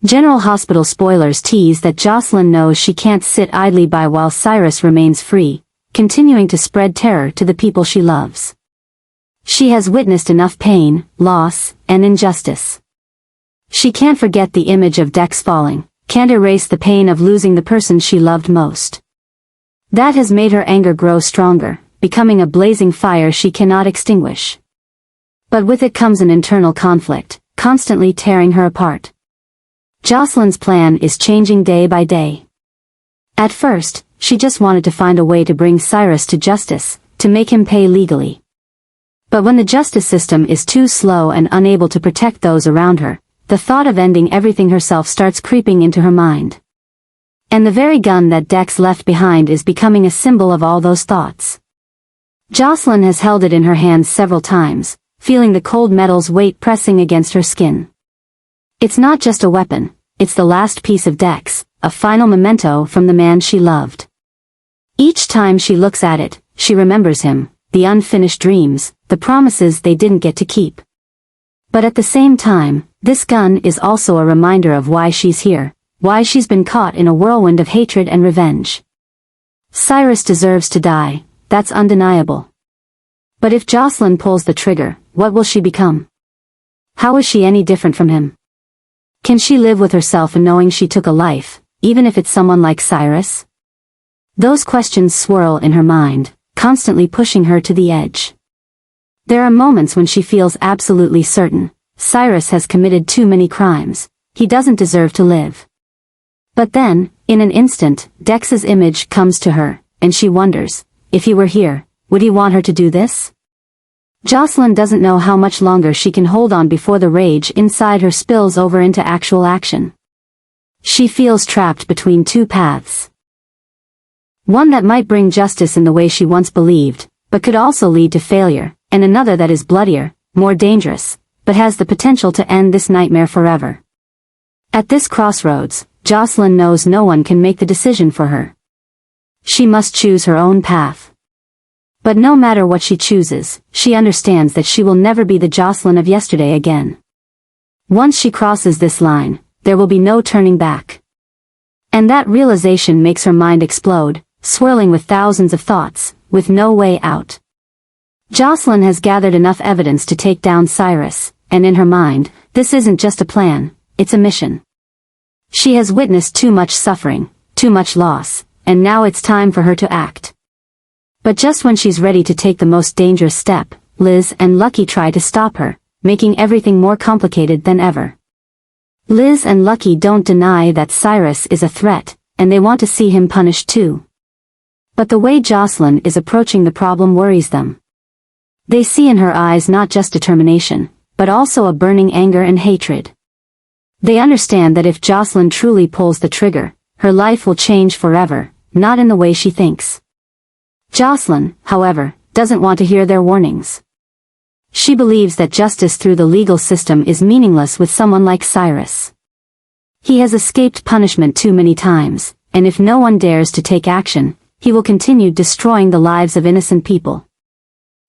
General Hospital spoilers tease that Jocelyn knows she can't sit idly by while Cyrus remains free, continuing to spread terror to the people she loves. She has witnessed enough pain, loss, and injustice. She can't forget the image of Dex falling, can't erase the pain of losing the person she loved most. That has made her anger grow stronger, becoming a blazing fire she cannot extinguish. But with it comes an internal conflict, constantly tearing her apart. Jocelyn's plan is changing day by day. At first, she just wanted to find a way to bring Cyrus to justice, to make him pay legally. But when the justice system is too slow and unable to protect those around her, the thought of ending everything herself starts creeping into her mind. And the very gun that Dex left behind is becoming a symbol of all those thoughts. Jocelyn has held it in her hands several times, feeling the cold metal's weight pressing against her skin. It's not just a weapon, it's the last piece of Dex, a final memento from the man she loved. Each time she looks at it, she remembers him, the unfinished dreams, the promises they didn't get to keep. But at the same time, this gun is also a reminder of why she's here, why she's been caught in a whirlwind of hatred and revenge. Cyrus deserves to die, that's undeniable. But if Jocelyn pulls the trigger, what will she become? How is she any different from him? Can she live with herself in knowing she took a life, even if it's someone like Cyrus? Those questions swirl in her mind, constantly pushing her to the edge. There are moments when she feels absolutely certain, Cyrus has committed too many crimes, he doesn't deserve to live. But then, in an instant, Dex's image comes to her, and she wonders, if he were here, would he want her to do this? Jocelyn doesn't know how much longer she can hold on before the rage inside her spills over into actual action. She feels trapped between two paths. One that might bring justice in the way she once believed, but could also lead to failure, and another that is bloodier, more dangerous, but has the potential to end this nightmare forever. At this crossroads, Jocelyn knows no one can make the decision for her. She must choose her own path. But no matter what she chooses, she understands that she will never be the Jocelyn of yesterday again. Once she crosses this line, there will be no turning back. And that realization makes her mind explode, swirling with thousands of thoughts, with no way out. Jocelyn has gathered enough evidence to take down Cyrus, and in her mind, this isn't just a plan, it's a mission. She has witnessed too much suffering, too much loss, and now it's time for her to act. But just when she's ready to take the most dangerous step, Liz and Lucky try to stop her, making everything more complicated than ever. Liz and Lucky don't deny that Cyrus is a threat, and they want to see him punished too. But the way Jocelyn is approaching the problem worries them. They see in her eyes not just determination, but also a burning anger and hatred. They understand that if Jocelyn truly pulls the trigger, her life will change forever, not in the way she thinks. Jocelyn, however, doesn't want to hear their warnings. She believes that justice through the legal system is meaningless with someone like Cyrus. He has escaped punishment too many times, and if no one dares to take action, he will continue destroying the lives of innocent people.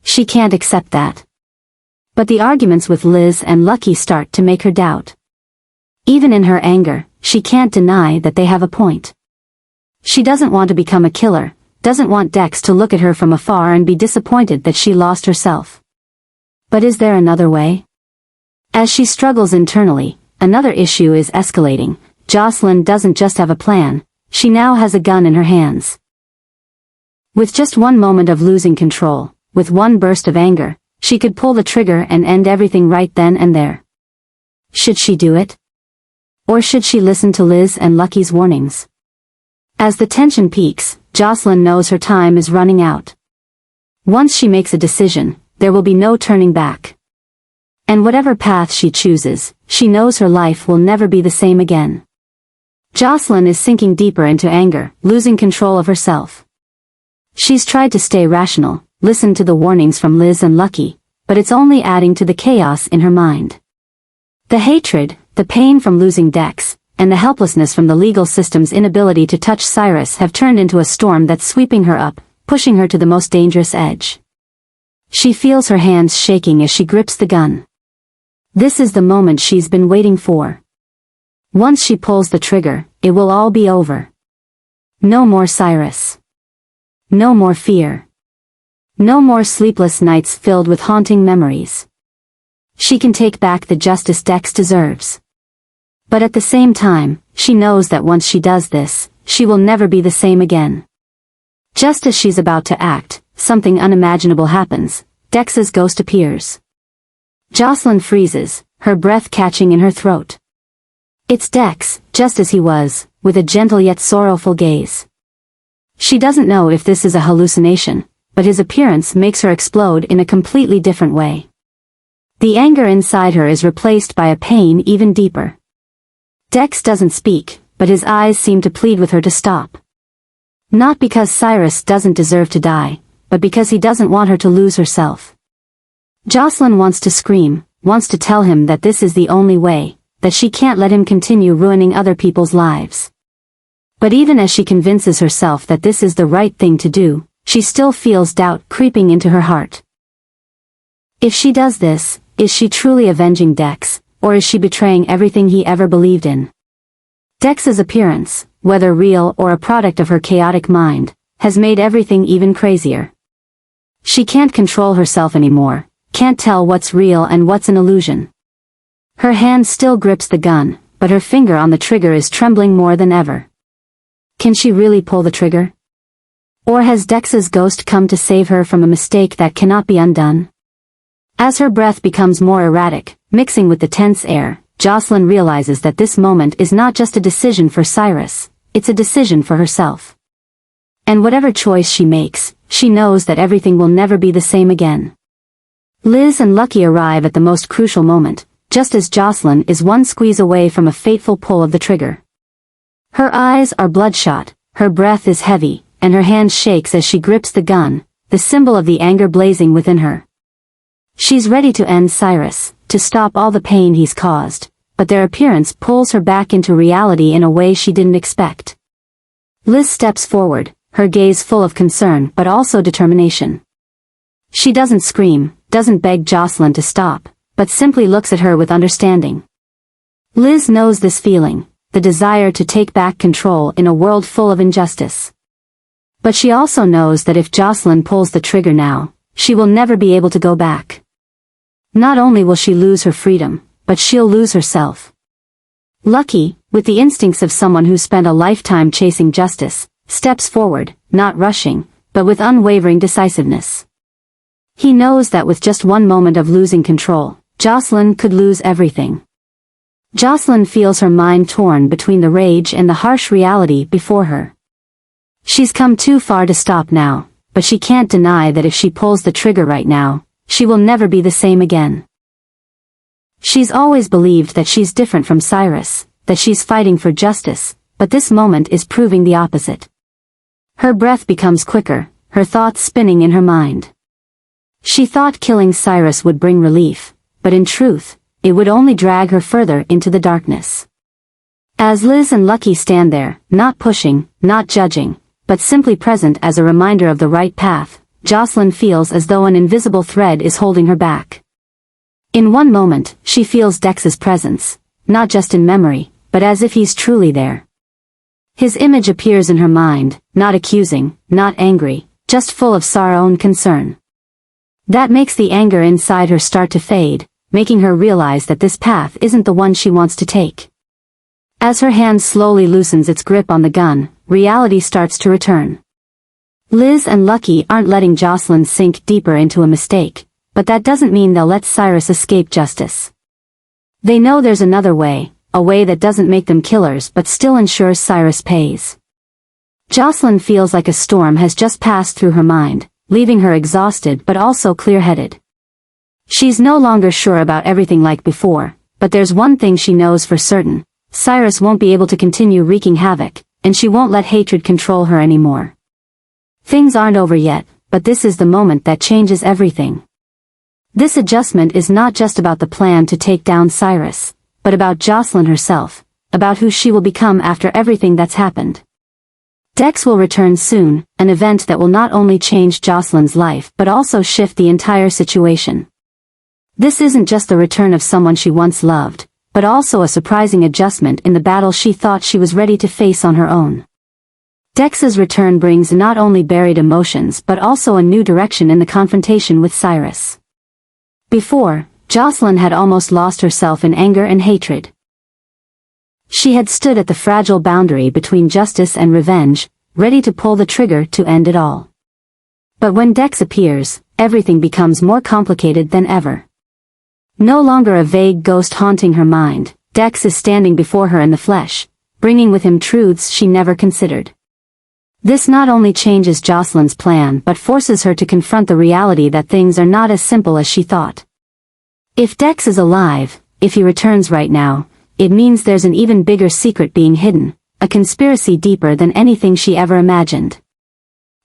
She can't accept that. But the arguments with Liz and Lucky start to make her doubt. Even in her anger, she can't deny that they have a point. She doesn't want to become a killer, doesn't want Dex to look at her from afar and be disappointed that she lost herself. But is there another way? As she struggles internally, another issue is escalating. Jocelyn doesn't just have a plan, she now has a gun in her hands. With just one moment of losing control, with one burst of anger, she could pull the trigger and end everything right then and there. Should she do it? Or should she listen to Liz and Lucky's warnings? As the tension peaks, Jocelyn knows her time is running out. Once she makes a decision, there will be no turning back. And whatever path she chooses, she knows her life will never be the same again. Jocelyn is sinking deeper into anger, losing control of herself. She's tried to stay rational, listen to the warnings from Liz and Lucky, but it's only adding to the chaos in her mind. The hatred, the pain from losing Dex, and the helplessness from the legal system's inability to touch Cyrus have turned into a storm that's sweeping her up, pushing her to the most dangerous edge. She feels her hands shaking as she grips the gun. This is the moment she's been waiting for. Once she pulls the trigger, it will all be over. No more Cyrus. No more fear. No more sleepless nights filled with haunting memories. She can take back the justice Dex deserves. But at the same time, she knows that once she does this, she will never be the same again. Just as she's about to act, something unimaginable happens. Dex's ghost appears. Jocelyn freezes, her breath catching in her throat. It's Dex, just as he was, with a gentle yet sorrowful gaze. She doesn't know if this is a hallucination, but his appearance makes her explode in a completely different way. The anger inside her is replaced by a pain even deeper. Dex doesn't speak, but his eyes seem to plead with her to stop. Not because Cyrus doesn't deserve to die, but because he doesn't want her to lose herself. Jocelyn wants to scream, wants to tell him that this is the only way, that she can't let him continue ruining other people's lives. But even as she convinces herself that this is the right thing to do, she still feels doubt creeping into her heart. If she does this, is she truly avenging Dex, or is she betraying everything he ever believed in? Dex's appearance, whether real or a product of her chaotic mind, has made everything even crazier. She can't control herself anymore, can't tell what's real and what's an illusion. Her hand still grips the gun, but her finger on the trigger is trembling more than ever. Can she really pull the trigger? Or has Dex's ghost come to save her from a mistake that cannot be undone? As her breath becomes more erratic, mixing with the tense air, Jocelyn realizes that this moment is not just a decision for Cyrus, it's a decision for herself. And whatever choice she makes, she knows that everything will never be the same again. Liz and Lucky arrive at the most crucial moment, just as Jocelyn is one squeeze away from a fateful pull of the trigger. Her eyes are bloodshot, her breath is heavy, and her hand shakes as she grips the gun, the symbol of the anger blazing within her. She's ready to end Cyrus, to stop all the pain he's caused, but their appearance pulls her back into reality in a way she didn't expect. Liz steps forward, her gaze full of concern but also determination. She doesn't scream, doesn't beg Jocelyn to stop, but simply looks at her with understanding. Liz knows this feeling, the desire to take back control in a world full of injustice. But she also knows that if Jocelyn pulls the trigger now, she will never be able to go back. Not only will she lose her freedom, but she'll lose herself. Lucky, with the instincts of someone who spent a lifetime chasing justice, steps forward, not rushing, but with unwavering decisiveness. He knows that with just one moment of losing control, Jocelyn could lose everything. Jocelyn feels her mind torn between the rage and the harsh reality before her. She's come too far to stop now, but she can't deny that if she pulls the trigger right now, she will never be the same again. She's always believed that she's different from Cyrus, that she's fighting for justice, but this moment is proving the opposite. Her breath becomes quicker, her thoughts spinning in her mind. She thought killing Cyrus would bring relief, but in truth, it would only drag her further into the darkness. As Liz and Lucky stand there, not pushing, not judging, but simply present as a reminder of the right path, Jocelyn feels as though an invisible thread is holding her back. In one moment, she feels Dex's presence, not just in memory, but as if he's truly there. His image appears in her mind, not accusing, not angry, just full of sorrow and concern. That makes the anger inside her start to fade, making her realize that this path isn't the one she wants to take. As her hand slowly loosens its grip on the gun, reality starts to return. Liz and Lucky aren't letting Jocelyn sink deeper into a mistake, but that doesn't mean they'll let Cyrus escape justice. They know there's another way, a way that doesn't make them killers but still ensures Cyrus pays. Jocelyn feels like a storm has just passed through her mind, leaving her exhausted but also clear-headed. She's no longer sure about everything like before, but there's one thing she knows for certain: Cyrus won't be able to continue wreaking havoc, and she won't let hatred control her anymore. Things aren't over yet, but this is the moment that changes everything. This adjustment is not just about the plan to take down Cyrus, but about Jocelyn herself, about who she will become after everything that's happened. Dex will return soon, an event that will not only change Jocelyn's life but also shift the entire situation. This isn't just the return of someone she once loved, but also a surprising adjustment in the battle she thought she was ready to face on her own. Dex's return brings not only buried emotions but also a new direction in the confrontation with Cyrus. Before, Jocelyn had almost lost herself in anger and hatred. She had stood at the fragile boundary between justice and revenge, ready to pull the trigger to end it all. But when Dex appears, everything becomes more complicated than ever. No longer a vague ghost haunting her mind, Dex is standing before her in the flesh, bringing with him truths she never considered. This not only changes Jocelyn's plan but forces her to confront the reality that things are not as simple as she thought. If Dex is alive, if he returns right now, it means there's an even bigger secret being hidden, a conspiracy deeper than anything she ever imagined.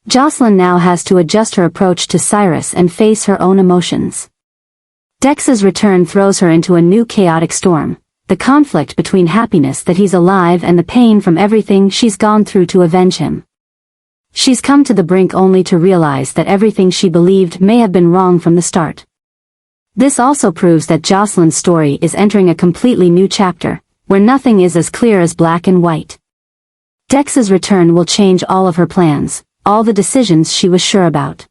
Jocelyn now has to adjust her approach to Cyrus and face her own emotions. Dex's return throws her into a new chaotic storm, the conflict between happiness that he's alive and the pain from everything she's gone through to avenge him. She's come to the brink only to realize that everything she believed may have been wrong from the start. This also proves that Jocelyn's story is entering a completely new chapter, where nothing is as clear as black and white. Dex's return will change all of her plans, all the decisions she was sure about.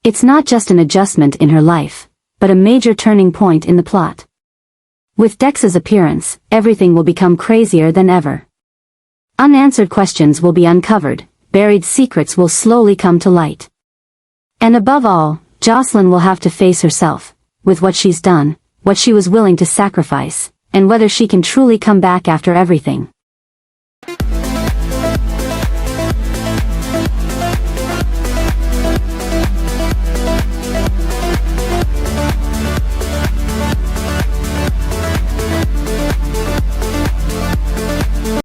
It's not just an adjustment in her life, but a major turning point in the plot. With Dex's appearance, everything will become crazier than ever. Unanswered questions will be uncovered, buried secrets will slowly come to light. And above all, Jocelyn will have to face herself, with what she's done, what she was willing to sacrifice, and whether she can truly come back after everything.